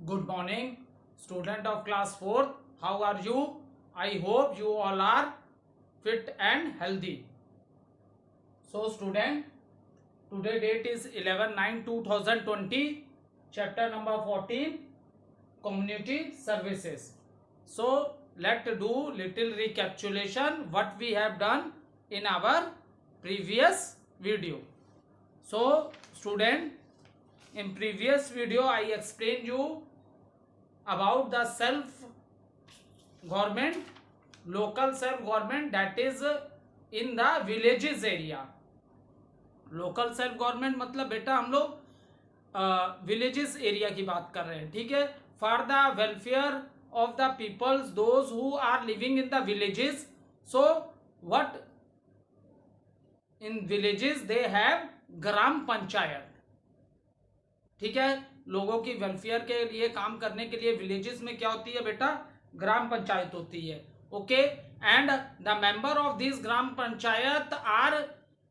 Good morning, student of class 4th. How are you? I hope you all are fit and healthy. So student, today date is 11/9/2020, chapter number 14, community services. So let's do little recapitulation what we have done in our previous video. So student, in previous video I explained you about the self government, local self government, that is in the villages area. Local self government मतलब बेटा हम लोग villages area की बात कर रहे हैं, ठीक है. For the welfare of the peoples those who are living in the villages. So what in villages they have gram panchayat, ठीक है. लोगों की वेलफेयर के लिए काम करने के लिए विलेजेस में क्या होती है बेटा, ग्राम पंचायत होती है. Okay. And the member of this gram panchayat are,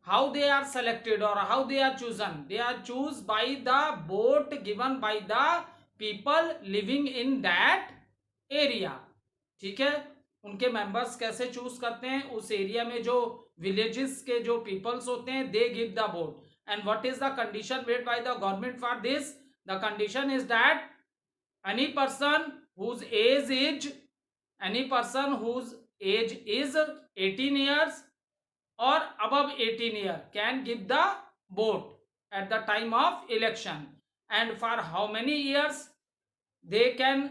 how they are selected or how they are chosen, they are choose by the vote given by the people living in that area. ठीक है. उनके मेंबर्स कैसे choose करते हैं, उस area में जो villages के जो पीपल्स होते हैं, दे give the vote. And what is the condition made by the government for this? The condition is that any person whose age is any person whose age is 18 years or above 18 year can give the vote at the time of election. And for how many years they can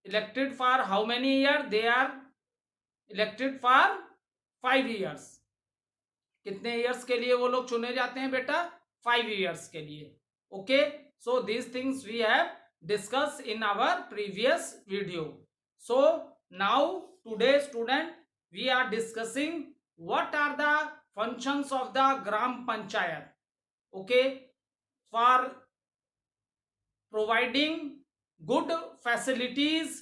elected, for how many year they are elected? For 5 years. कितने years के लिए वो लोग चुने जाते हैं बेटा? 5 years के लिए. Okay. So these things we have discussed in our previous video. So now today student, we are discussing what are the functions of the gram panchayat. Okay. For providing good facilities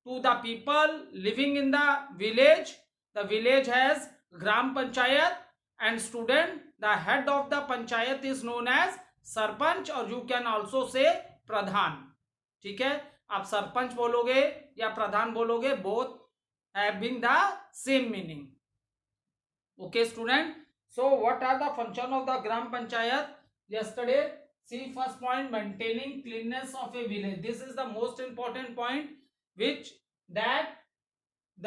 to the people living in the village has gram panchayat. And student, the head of the panchayat is known as sarpanch, और you can also say प्रधान. ठीक है. आप सरपंच बोलोगे या प्रधान बोलोगे, both having the same meaning. Okay student. So what are the function of the gram panchayat? Yesterday, see first point, maintaining cleanness of a village. This is the most important point, which that the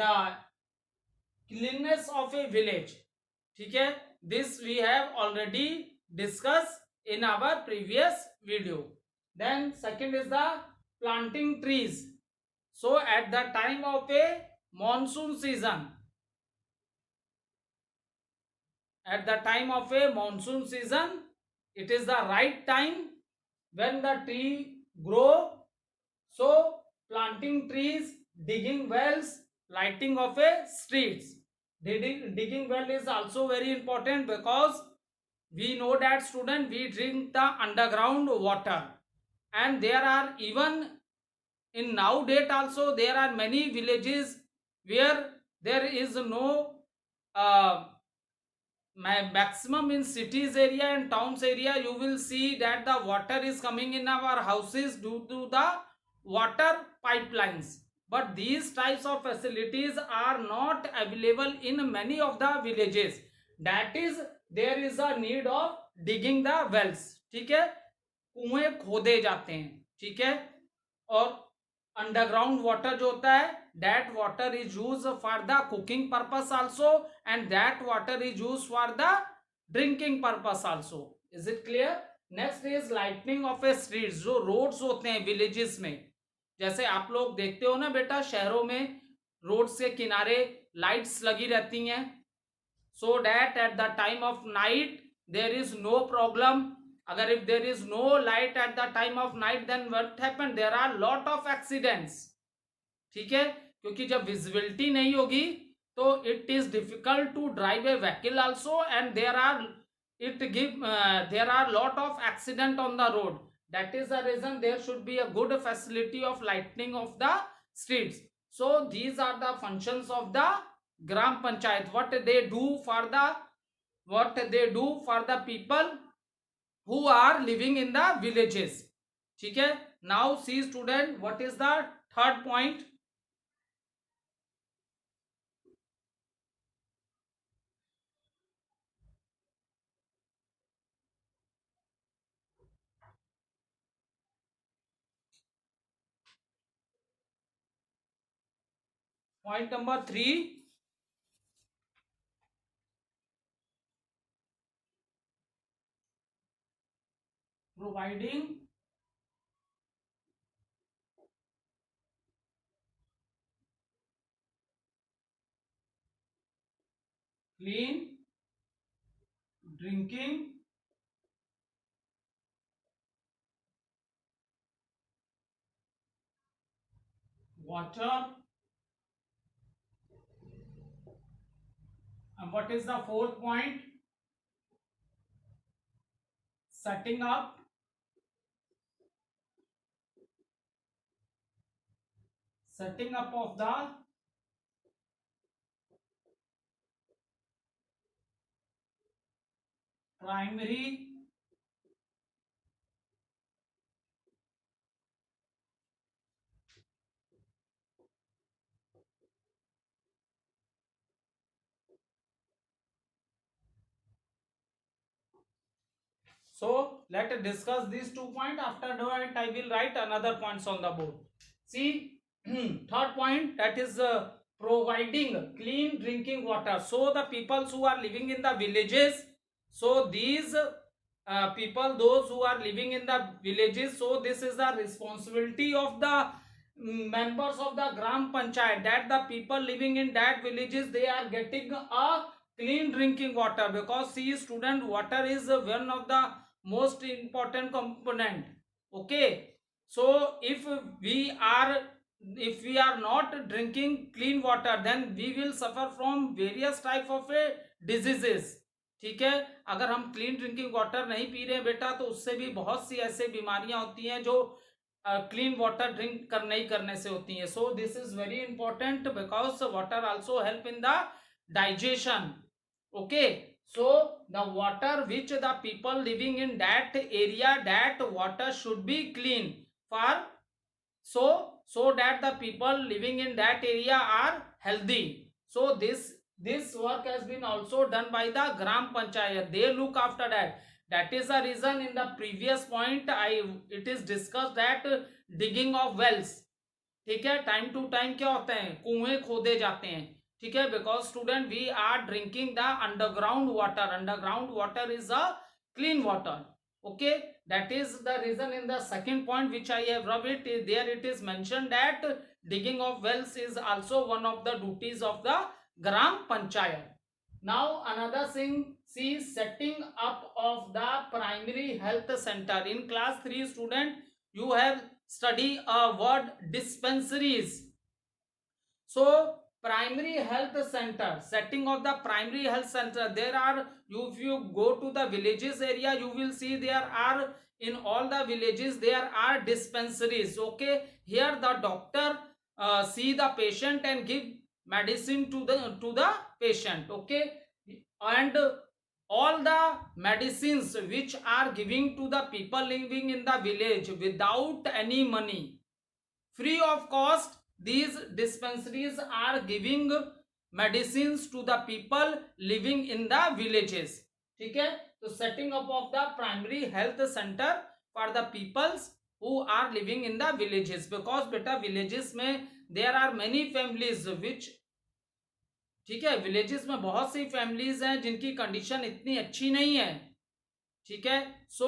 cleanness of a village. ठीक है. This we have already discuss in our previous video. Then second is the planting trees. So at the time of a monsoon season, at the time of a monsoon season, it is the right time when the tree grow. So planting trees, digging wells, lighting of a streets. Digging well is also very important, because we know that student, we drink the underground water, and there are even in now date also there are many villages where there is no maximum. In cities area and towns area, you will see that the water is coming in our houses due to the water pipelines. But these types of facilities are not available in many of the villages. That is, there is a need of digging the wells. ठीक है. कुएं खोदे जाते हैं. ठीक है. और underground water जो होता है, that water is used for the cooking purpose also, and that water is used for the drinking purpose also. Is it clear? Next is lightening of a streets. जो roads होते हैं villages में, जैसे आप लोग देखते हो ना बेटा, शहरों में रोड्स के किनारे लाइट्स लगी रहती हैं, so that at the time of night there is no problem. अगर if there is no light at the time of night, then what happen? There are lot of accidents. ठीक है. क्योंकि जब विजिबिलिटी नहीं होगी तो it is difficult to drive a vehicle also, and there are lot of accident on the road. That is the reason there should be a good facility of lightning of the streets. So these are the functions of the gram panchayat. What they do for the people who are living in the villages. ठीक है. Now see student, what is the third point? Point number 3, providing clean drinking water. And what is the fourth point? Setting up of the primary So let us discuss these 2 points. After that, I will write another points on the board. See, third point, that is providing clean drinking water. So the people who are living in the villages, so these people, those who are living in the villages, so this is the responsibility of the members of the Gram Panchayat, that the people living in that villages, they are getting a clean drinking water. Because see student, water is one of the most important component. Okay, so if we are not drinking clean water, then we will suffer from various type of diseases. ठीक है, अगर हम clean drinking water नहीं P रहे बेटा, तो उससे भी बहुत सी ऐसे बीमारियां होती हैं जो क्लीन वाटर ड्रिंक कर नहीं करने से होती हैं. So this is very important because water also help in the digestion. Okay, so the water which the people living in that area, that water should be clean for so that the people living in that area are healthy. So this work has been also done by the Gram Panchayat. They look after that. That is the reason in the previous point it is discussed that digging of wells. ठीक है, time to time क्या होते हैं, कुएं खोदे जाते हैं. ठीक है, because student we are drinking the underground water. Underground water is a clean water. Okay, that is the reason in the second point which I have rubbed it there, it is mentioned that digging of wells is also one of the duties of the Gram Panchayat. Now another thing, see, setting up of the primary health center. In class 3 student, you have study a word dispensaries. So primary health center, setting of the primary health center, there are, if you go to the villages area, you will see there are, in all the villages there are dispensaries. Okay, here the doctor see the patient and give medicine to the patient. Okay, and all the medicines which are giving to the people living in the village without any money, free of cost, these dispensaries are giving medicines to the people living in the villages. ठीक है, तो setting up of the primary health center for the peoples who are living in the villages, because बेटा villages में there are many families which, ठीक है, villages में बहुत सी families हैं जिनकी कंडीशन इतनी अच्छी नहीं है. ठीक है, so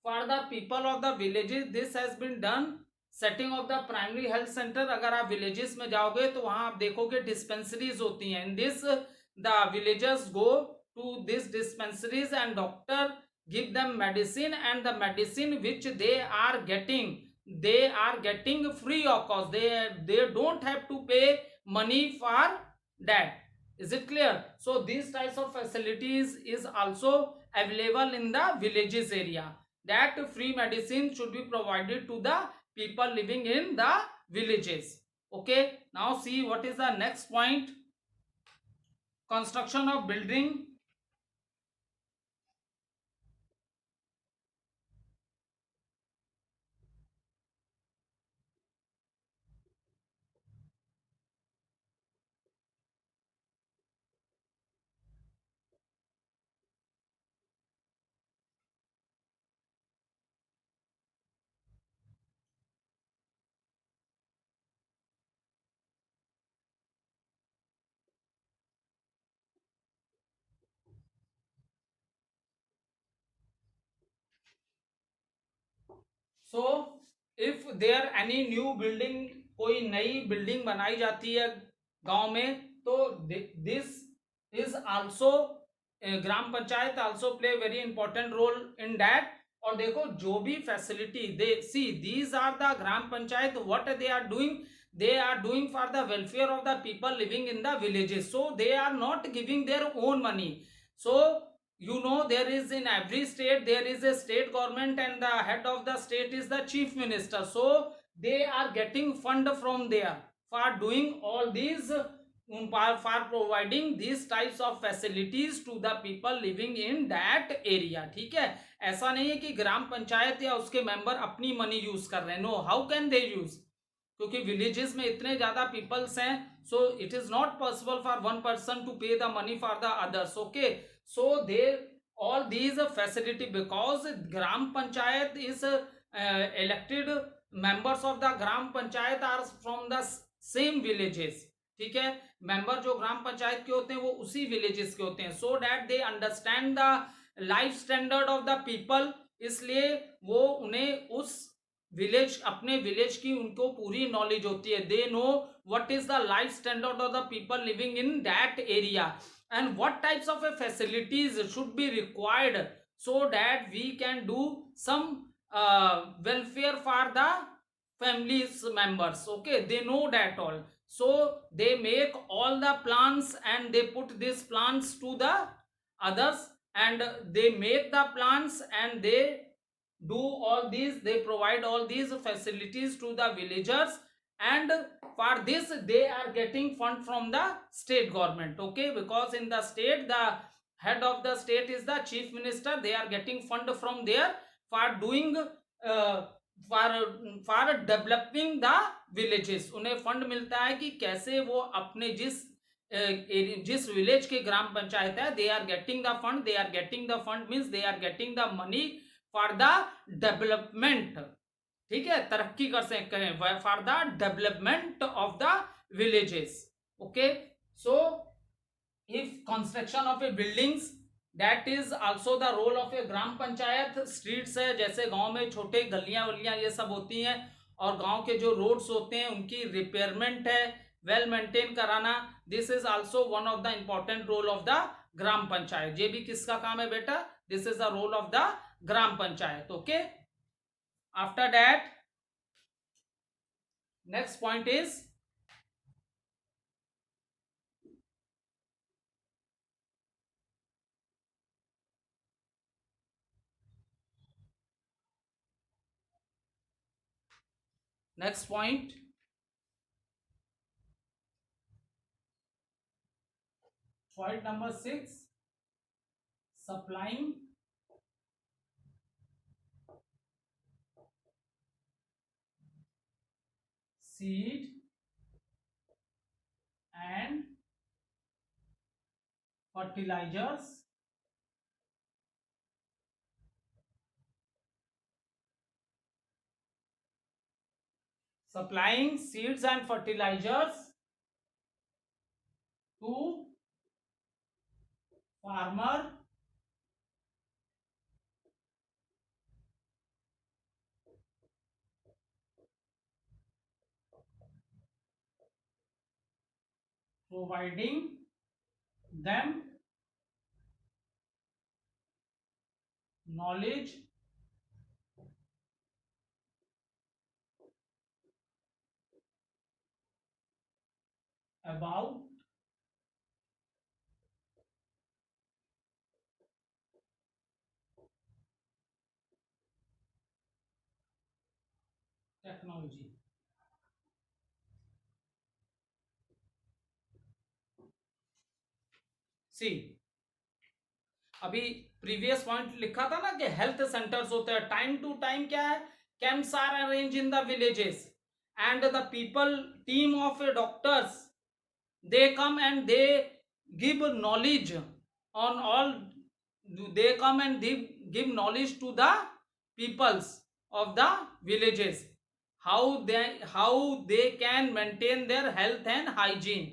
for the people of the villages this has been done, setting of the primary health centre. अगर आप विलेजेस में जाओगे तो वहां आप देखोगे डिस्पेंसरीज होती हैं. In this the villagers go to this dispensaries and doctor give them medicine, and the medicine which they are getting free of cost. They don't have to pay money for that. Is it clear? So these types of facilities is also available in the villages area, that free medicine should be provided to the people living in the villages. Okay, now see what is the next point. Construction of building. If there any new building, कोई नई building बनाई जाती है गांव में, तो this is also, gram panchayat also play very important role in that. और देखो जो भी facility they see, these are the gram panchayat, what they are doing, they are doing for the welfare of the people living in the villages, so they are not giving their own money. So you know, there is in every state there is a state government and the head of the state is the chief minister, so they are getting fund from there for doing all these, for providing these types of facilities to the people living in that area. ठीक है, ऐसा नहीं है कि ग्राम पंचायत या उसके member अपनी money use कर रहे हैं. No, how can they use, क्योंकि विलेजेस में इतने ज्यादा पीपल्स हैं, so it is not possible for one person to pay the money for the others. Okay, so they all these facility, because gram panchayat is elected members of the gram panchayat are from the same villages. ठीक है, member जो ग्राम पंचायत के होते हैं वो उसी villages के होते हैं, so that they understand the life standard of the people. इसलिए वो उन्हें उस विलेज, अपने विलेज की उनको पूरी नॉलेज होती है. They know what is the life standard of the people living in that area and what types of facilities should be required so that we can do some welfare for the families members. Okay, they know that all, so they make all the plans and they put these plans to the others, and they make the plans and they do all these, they provide all these facilities to the villagers, and for this they are getting fund from the state government. Okay, because in the state the head of the state is the chief minister, they are getting fund from there for doing for developing the villages. उन्हें fund मिलता है कि कैसे वो अपने जिस village के ग्राम पंचायत है, they are getting the fund, they are getting the fund means they are getting the money for the development. ठीक है, तरक्की कर सकते हैं, for the development of the villages. Okay, so if construction of a buildings, that is also the role of a gram panchayat. Streets है, जैसे गांव में छोटे गलियां वलियां ये सब होती हैं, और गांव के जो रोड्स होते हैं उनकी रिपेयरमेंट है, वेल मेंटेन कराना, this is also one of the important role of the gram panchayat. ये भी किसका काम है बेटा, this is the role of the gram panchayat. Okay, after that next point is point number 6, supplying seed and fertilizers supplying seeds and fertilizers to farmer providing them knowledge about technology. सी, अभी previous point लिखा था ना कि health centres होते हैं, time to time क्या है, camps are arrange in the villages and the people team of doctors they come and they give knowledge on all, they come and they give knowledge to the peoples of the villages how they can maintain their health and hygiene.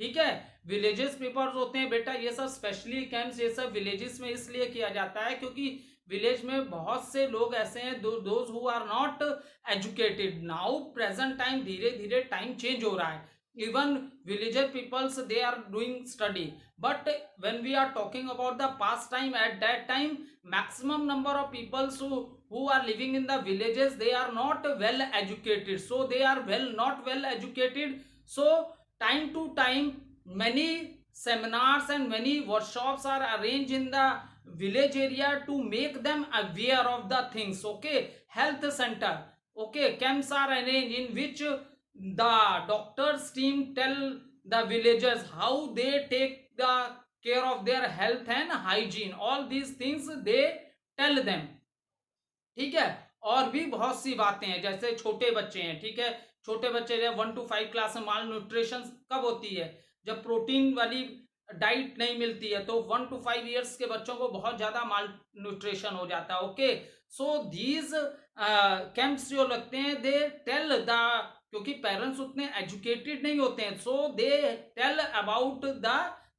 ठीक है, villages peoples होते हैं बेटा, ये सब specially camps ये सब villages में इसलिए किया जाता है क्योंकि विलेज में बहुत से लोग ऐसे हैं those who are not educated. Now present time धीरे धीरे टाइम चेंज हो रहा है. even villager peoples they are doing study, but when we are talking about the past time, at that time maximum number of peoples who are living in the villages, they are not well educated, so they are not well educated. So time to time many seminars and many workshops are arranged in the village area to make them aware of the things. Okay, health center, okay, camps are arranged in which the doctors team tell the villagers how they take the care of their health and hygiene. All these things they tell them. ठीक है. और भी बहुत सी बातें हैं, जैसे छोटे बच्चे हैं, ठीक है, छोटे बच्चे जब 1 to 5 क्लास में माल न्यूट्रिशन कब होती है, जब प्रोटीन वाली डाइट नहीं मिलती है, तो 1 to 5 ईयर्स के बच्चों को बहुत ज्यादा माल न्यूट्रिशन हो जाता है. ओके, सो दीज कैंप्स जो लगते हैं दे टेल द, क्योंकि पेरेंट्स उतने एजुकेटेड नहीं होते हैं, so they tell about the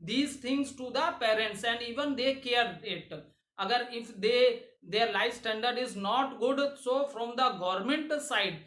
these things to the parents and even they care it. अगर if they their life standard is not good, so from the government side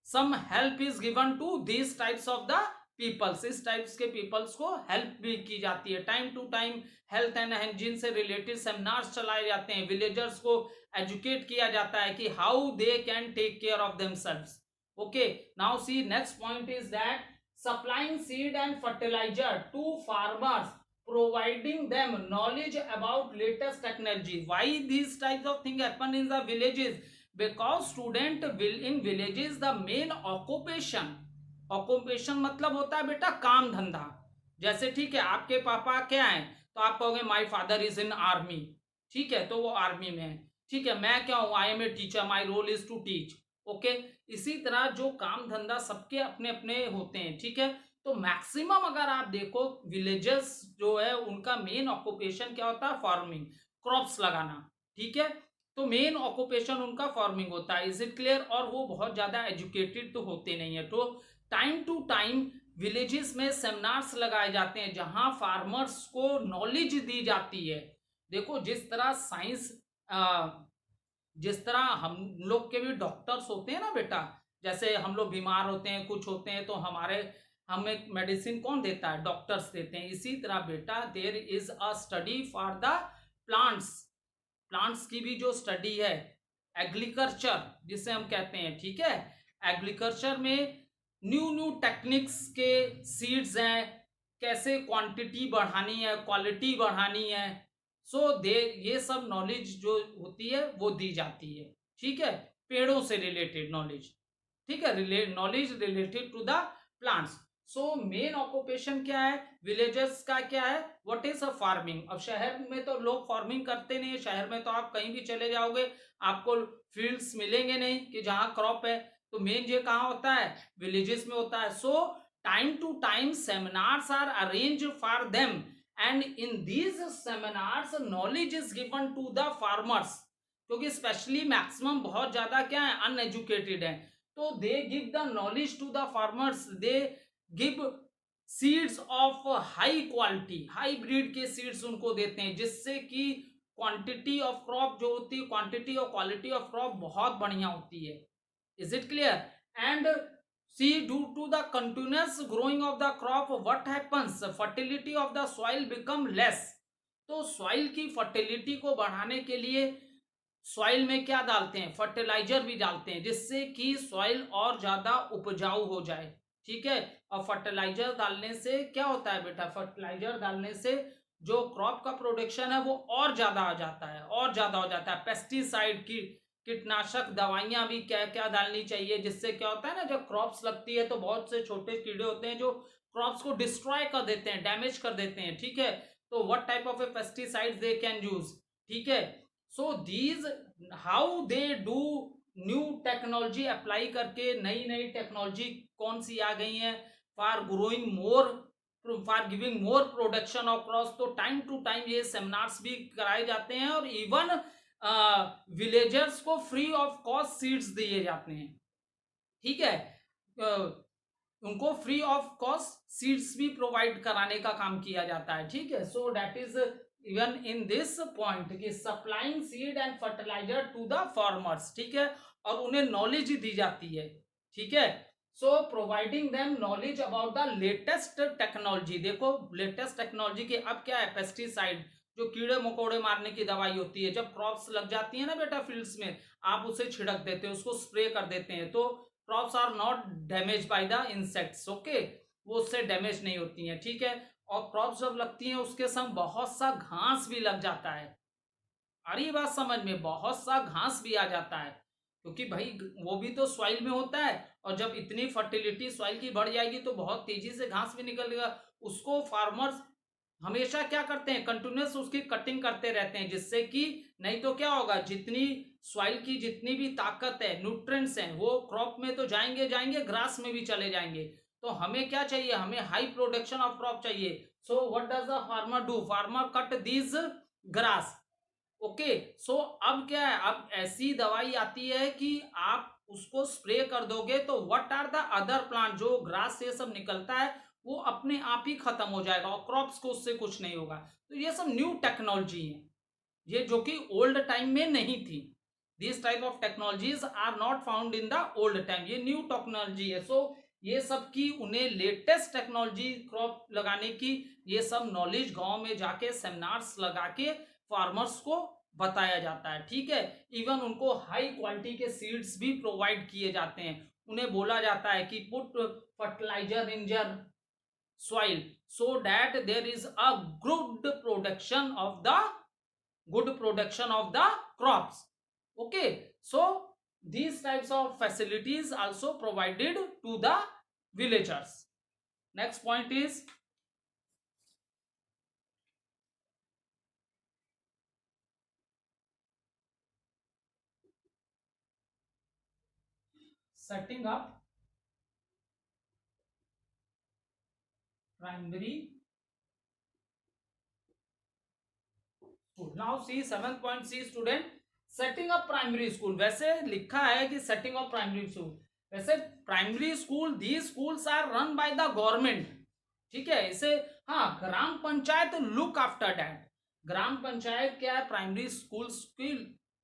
some help is given to these types of the peoples. इस types के peoples को help भी की जाती है. Time to time health and hygiene से related seminars चलाए जाते हैं. विलेजर्स को एजुकेट किया जाता है कि how they can take care of themselves. Okay, now see next point is that supplying seed and fertiliser to farmers, providing them knowledge about latest technology. Why these types of things happen in the villages? Because student will in villages the main occupation मतलब होता है बेटा काम धंधा. जैसे ठीक है, आपके पापा क्या हैं, तो आप कहोगे my father is in army. ठीक है, तो वो आर्मी में है. ठीक है, मैं क्या हूं, I am a teacher, my role is to teach. Okay, इसी तरह जो काम धंधा सबके अपने अपने होते हैं. ठीक है, तो मैक्सिमम अगर आप देखो विलेजेस जो है उनका मेन ऑक्यूपेशन क्या होता है, फार्मिंग, क्रॉप्स लगाना. ठीक है, तो मेन ऑक्यूपेशन उनका फार्मिंग होता है. Is it clear? और वो बहुत ज्यादा एजुकेटेड तो होते नहीं है. तो टाइम टू टाइम विलेजेस में सेमिनार्स लगाए जाते हैं जहां फार्मर्स को नॉलेज दी जाती है. देखो जिस तरह साइंस, जिस तरह हम लोग के भी डॉक्टर्स होते हैं ना बेटा, जैसे हम लोग बीमार होते हैं, कुछ होते हैं, तो हमें मेडिसिन कौन देता है, डॉक्टर्स देते हैं. इसी तरह बेटा there is a study for the plants. Plants की भी जो स्टडी है, एग्रीकल्चर जिसे हम कहते हैं. ठीक है, एग्रीकल्चर में न्यू टेक्निक्स के सीड्स हैं, कैसे क्वांटिटी बढ़ानी है, क्वालिटी बढ़ानी है. सो दे ये सब नॉलेज जो होती है वो दी जाती है. ठीक है, पेड़ों से रिलेटेड नॉलेज. ठीक है, knowledge related to the plants. So main occupation क्या है विलेजर्स का, क्या है, व्हाट इज अ फार्मिंग. अब शहर में तो लोग फार्मिंग करते नहीं है. शहर में तो आप कहीं भी चले जाओगे आपको फील्ड्स मिलेंगे नहीं कि जहां क्रॉप है. तो मेन ये कहाँ होता है, विलेजेस में होता है. So time to time seminars are arrange for them and in these seminars knowledge is given to the farmers. क्योंकि स्पेशली मैक्सिमम बहुत ज्यादा क्या है, अनएजुकेटेड है. तो they give the knowledge to the farmers. They give seeds of high quality, high breed के seeds उनको देते हैं, जिससे कि क्वांटिटी ऑफ क्रॉप जो होती है, क्वांटिटी और क्वालिटी ऑफ क्रॉप बहुत बढ़िया होती है. Is it clear? And see due to the continuous growing of the crop what happens, fertility of the soil become less. तो सॉइल की फर्टिलिटी को बढ़ाने के लिए सॉइल में क्या डालते हैं, फर्टिलाइजर भी डालते हैं, जिससे कि सॉइल और ज्यादा उपजाऊ हो जाए. ठीक है, और फर्टिलाइजर डालने से क्या होता है बेटा, फर्टिलाइजर डालने से जो क्रॉप का प्रोडक्शन है वो और ज्यादा आ जाता है, और ज्यादा हो जाता है. पेस्टिसाइड की कीटनाशक दवाइयां भी क्या क्या डालनी चाहिए, जिससे क्या होता है ना, जब क्रॉप्स लगती है तो बहुत से छोटे कीड़े होते हैं जो क्रॉप्स को डिस्ट्रॉय कर देते हैं, डैमेज कर देते हैं. ठीक है, तो what type of A pesticide they can use. ठीक है, so these how they do new technology apply करके, नई नई टेक्नोलॉजी कौन सी आ गई है for growing more, for giving more production of crops. तो टाइम टू टाइम ये सेमिनार्स भी कराए जाते हैं और इवन विलेजर्स को फ्री ऑफ कॉस्ट सीड्स दिए जाते हैं. ठीक है, उनको फ्री ऑफ कॉस्ट सीड्स भी प्रोवाइड कराने का काम किया जाता है. ठीक है, so that is even in this point कि supplying seed and fertiliser to the farmers, ठीक है, और उन्हें नॉलेज दी जाती है, ठीक है। So providing them knowledge about the latest technology. देखो लेटेस्ट टेक्नोलॉजी के अब क्या है, पेस्टिसाइड जो कीड़े मकोड़े मारने की दवाई होती है, जब क्रॉप्स लग जाती है ना बेटा फील्ड्स में, आप उसे छिड़क देते हैं, उसको स्प्रे कर देते हैं, तो crops are not damage by the insects, okay, वो उससे डैमेज नहीं होती हैं, ठीक है। और क्रॉप्स जब लगती हैं उसके संग बहुत सा घास भी लग जाता है, अरे बात समझ में, बहुत सा घास भी आ जाता है, क्योंकि भाई वो भी तो सॉइल में होता है, और जब इतनी फर्टिलिटी सॉइल की बढ़ जाएगी तो बहुत तेजी से घास भी निकलेगा। उसको फार्मर्स हमेशा क्या करते हैं, कंटिन्यूस उसकी कटिंग करते रहते हैं, जिससे कि नहीं तो क्या होगा, जितनी सॉइल की जितनी भी ताकत है, न्यूट्रिएंट्स हैं, वो क्रॉप में तो जाएंगे जाएंगे, ग्रास में भी चले जाएंगे। तो हमें क्या चाहिए, हमें हाई प्रोडक्शन ऑफ क्रॉप चाहिए। So what does the farmer do, farmer cut these grass, okay. So अब क्या है, अब ऐसी दवाई आती है कि आप उसको स्प्रे कर दोगे तो what are the other plant, जो ग्रास से सब निकलता है वो अपने आप ही खत्म हो जाएगा और क्रॉप्स को उससे कुछ नहीं होगा। तो ये सब न्यू टेक्नोलॉजी है, ये जो कि ओल्ड टाइम में नहीं थी। This type of technologies are not found in the old time, ये न्यू टेक्नोलॉजी है। सो ये सब की उन्हें लेटेस्ट टेक्नोलॉजी क्रॉप लगाने की, ये सब नॉलेज गांव में जाके सेमिनार्स लगा के फार्मर्स को बताया जाता है, ठीक है। इवन उनको हाई क्वालिटी के सीड्स भी प्रोवाइड किए जाते हैं, उन्हें बोला जाता है कि put fertilizer in your soil so that there is a good production of the crops, okay. So these types of facilities also provided to the villagers. Next point is setting up primary school. Now see 7.c student, setting up primary school, वैसे लिखा है कि setting up primary school, वैसे primary school the schools are run by the government, ठीक है। इसे हाँ gram panchayat look after that, gram panchayat क्या है, प्राइमरी स्कूल्स की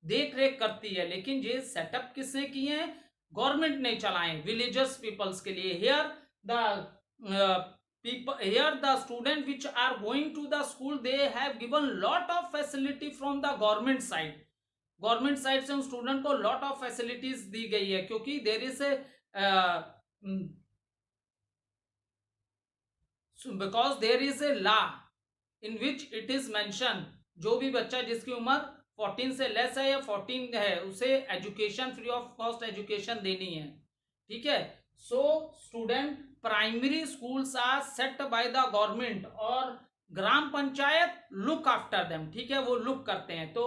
देख रेख करती है, लेकिन ये सेटअप किसने किए हैं, गवर्नमेंट ने चलाए विलेजर्स पीपल्स के लिए। Here the people here the student which are going to the school they have given lot of facility from the government side, government side से उन स्टूडेंट को लॉट ऑफ फैसिलिटीज दी गई है, क्योंकि there is a because there is a law in which it is mention, जो भी बच्चा जिसकी उम्र 14 से लेस है या 14 है उसे education free of cost education देनी है, ठीक है। So student primary schools are set by the government और gram panchayat look after them, ठीक है, वो लुक करते हैं। तो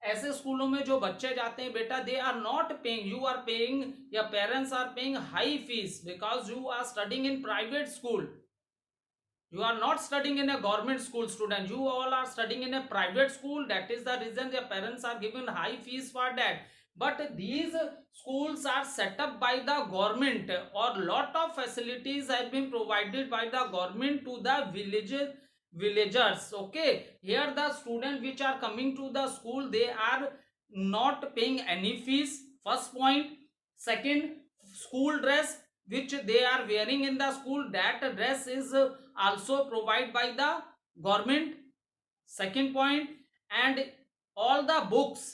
ऐसे स्कूलों में जो बच्चे जाते हैं बेटा, they are not paying, you are paying, या parents are paying high fees because you are studying in private school, you are not studying in a government school student, you all are studying in a private school, that is the reason their parents are given high fees for that. But these schools are set up by the government or lot of facilities have been provided by the government to the villagers, okay. Here the students which are coming to the school, they are not paying any fees, first point. Second, school dress which they are wearing in the school, that dress is also provided by the government, second point. And all the books,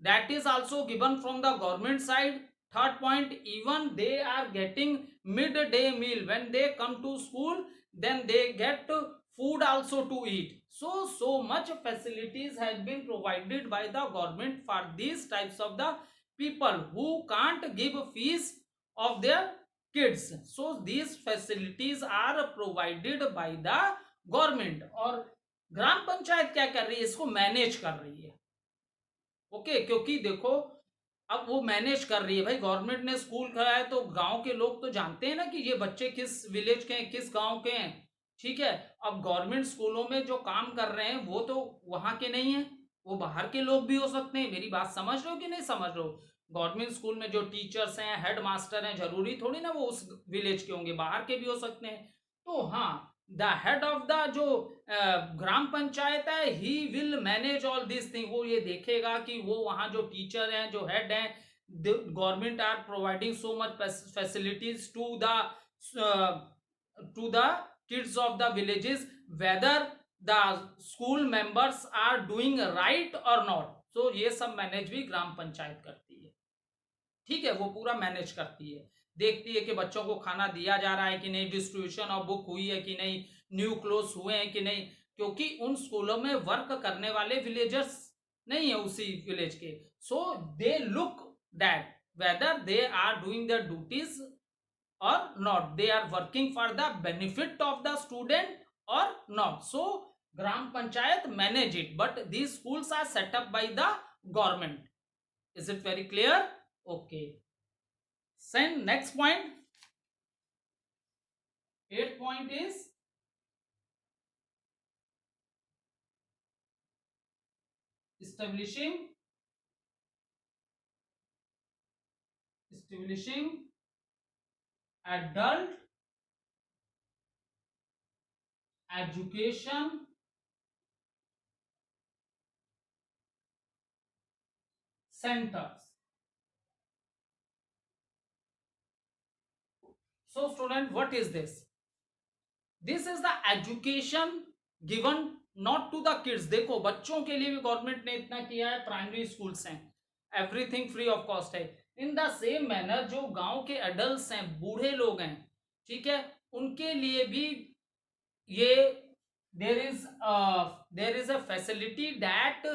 that is also given from the government side, third point. Even they are getting midday meal when they come to school, then they get food also to eat. So much facilities have been provided by the government for these types of the people who can't give fees of their kids. So these facilities are provided by the government, और ग्राम पंचायत क्या कर रही है, इसको manage कर रही है, okay. क्योंकि देखो अब वो मैनेज कर रही है, भाई गवर्नमेंट ने स्कूल कराया है तो गांव के लोग तो जानते हैं ना कि ये बच्चे किस विलेज के हैं, किस गांव के हैं, ठीक है। अब गवर्नमेंट स्कूलों में जो काम कर रहे हैं वो तो वहां के नहीं है, वो बाहर के लोग भी हो सकते हैं, मेरी बात समझ रहे हो कि नहीं समझ रहे हो। गवर्नमेंट स्कूल में जो टीचर्स हैं, हेड मास्टर हैं, जरूरी थोड़ी ना वो उस विलेज के होंगे, बाहर के भी हो सकते हैं। तो हाँ, द हेड ऑफ द जो ग्राम पंचायत है, he will manage all this thing. वो ये देखेगा कि वो वहां जो टीचर हैं, जो हेड हैं, government are providing so much facilities to the kids of the villages, whether the school members are doing right or not। so ये सब मैनेज भी ग्राम पंचायत करती है, ठीक है। वो पूरा मैनेज करती है, देखती है कि बच्चों को खाना दिया जा रहा है कि नहीं, डिस्ट्रीब्यूशन ऑफ बुक हुई है कि नहीं, न्यू क्लोथ्स हुए हैं कि नहीं, क्योंकि उन स्कूलों में वर्क करने वाले विलेजर्स नहीं है उसी विलेज के। So they look that whether they are doing the duties or not, they are working for the benefit of the student or not। so gram panchayat manage it, but these schools are set up by the government। is it very clear? okay, then next point, 8th point is establishing adult education centers। so student, what is this? This is the education given not to the kids। देखो, बच्चों के लिए भी government ने इतना किया है, primary schools हैं, एवरीथिंग फ्री ऑफ कॉस्ट है। इन द सेम मैनर जो गांव के एडल्ट्स हैं, बूढ़े लोग हैं, ठीक है, उनके लिए भी ये there is a facility that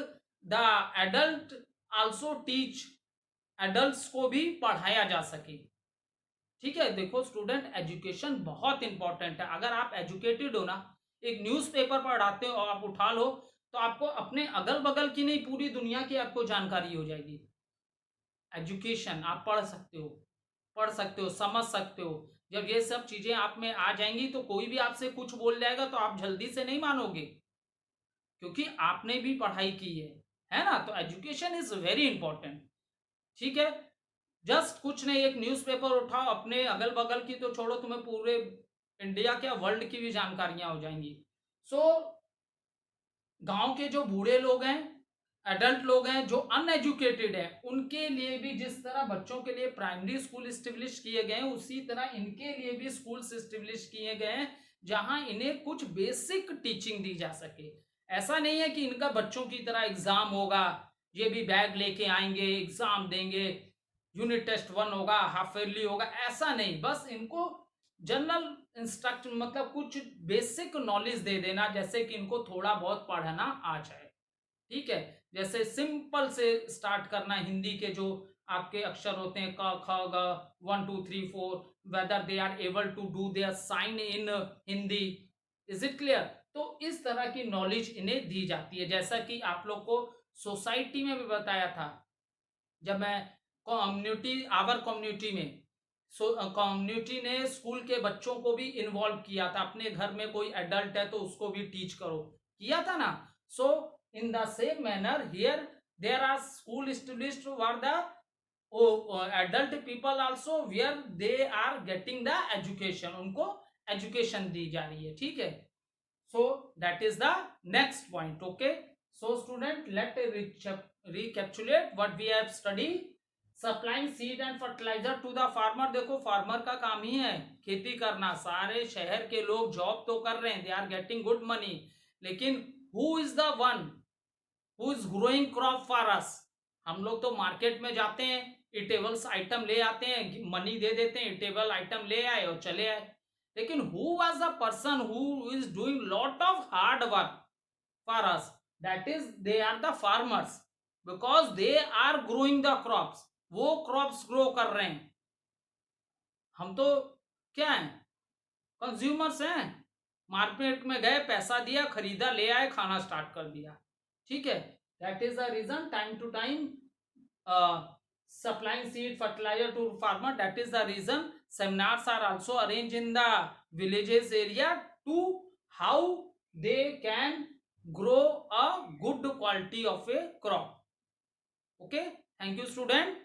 the adult also teach, adults को भी पढ़ाया जा सके, ठीक है। देखो स्टूडेंट, एजुकेशन बहुत इंपॉर्टेंट है। अगर आप एजुकेटेड हो ना, एक न्यूज़पेपर पढ़ाते हो और आप उठा लो, तो आपको अपने अगल बगल की नहीं, पूरी दुनिया की आपको जानकारी हो जाएगी। एजुकेशन आप पढ़ सकते हो, समझ सकते हो। जब ये सब चीजें आप में आ जाएंगी तो कोई भी आपसे कुछ बोल जाएगा तो आप जल्दी से नहीं मानोगे, क्योंकि आपने भी पढ़ाई की है ना। तो एजुकेशन इज वेरी इंपॉर्टेंट, ठीक है। जस्ट कुछ नहीं, एक न्यूज़पेपर उठाओ, अपने अगल बगल की तो छोड़ो, तुम्हें पूरे इंडिया क्या वर्ल्ड की भी जानकारियां हो जाएंगी। सो गांव के जो बूढ़े लोग हैं, एडल्ट लोग हैं, जो अनएजुकेटेड हैं, उनके लिए भी जिस तरह बच्चों के लिए प्राइमरी स्कूल इस्टेब्लिश किए गए हैं, उसी तरह इनके लिए भी स्कूल्स इस्टेब्लिश किए गए हैं, जहां इन्हें कुछ बेसिक टीचिंग दी जा सके। ऐसा नहीं है कि इनका बच्चों की तरह एग्जाम होगा, ये भी बैग लेके आएंगे, एग्जाम देंगे, यूनिट टेस्ट 1 होगा, हाफ ईयरली होगा, ऐसा नहीं। बस इनको जनरल इंस्ट्रक्ट मतलब कुछ बेसिक नॉलेज दे देना, जैसे कि इनको थोड़ा बहुत पढ़ना आ जाए, ठीक है। जैसे सिंपल से स्टार्ट करना, हिंदी के जो आपके अक्षर होते हैं, क ख ग 1 2 3 4, whether they are able to do their sign in Hindi. Is it clear? तो इस तरह की नॉलेज इन्हें दी जाती है, जैसा कि आप लोग को सोसाइटी में भी बताया था, जब मैं आवर कम्युनिटी में, कम्युनिटी ने स्कूल के बच्चों को भी इन्वॉल्व किया था। अपने घर में कोई एडल्ट है तो उसको भी टीच करो, किया था ना। So in the same manner here there are school established for the adult people also, where they are getting the education, उनको एजुकेशन दी जा रही है, ठीक है। So that is the next point. Okay, so student, let recapitulate what we have studied। Supplying seed and fertiliser to the farmer. देखो, farmer का काम ही है खेती करना। सारे शहर के लोग जॉब तो कर रहे हैं, they are getting good money, लेकिन who is the one who is growing crop for us? हम लोग तो मार्केट में जाते हैं, इटेबल्स आइटम ले आते हैं, मनी दे देते हैं, इटेबल आइटम ले आए और चले आए। लेकिन who was the person who is doing lot of hard work for us? That is they are the farmers, because they are growing the crops. वो क्रॉप्स ग्रो कर रहे हैं, हम तो क्या हैं, कंज्यूमर्स हैं। मार्केट में गए, पैसा दिया, खरीदा, ले आए, खाना स्टार्ट कर दिया, ठीक है। That is the reason time to time supplying seed fertilizer to farmer। that is the reason seminars are also arranged in the villages area to how they can grow a good quality of a crop। okay, thank you student।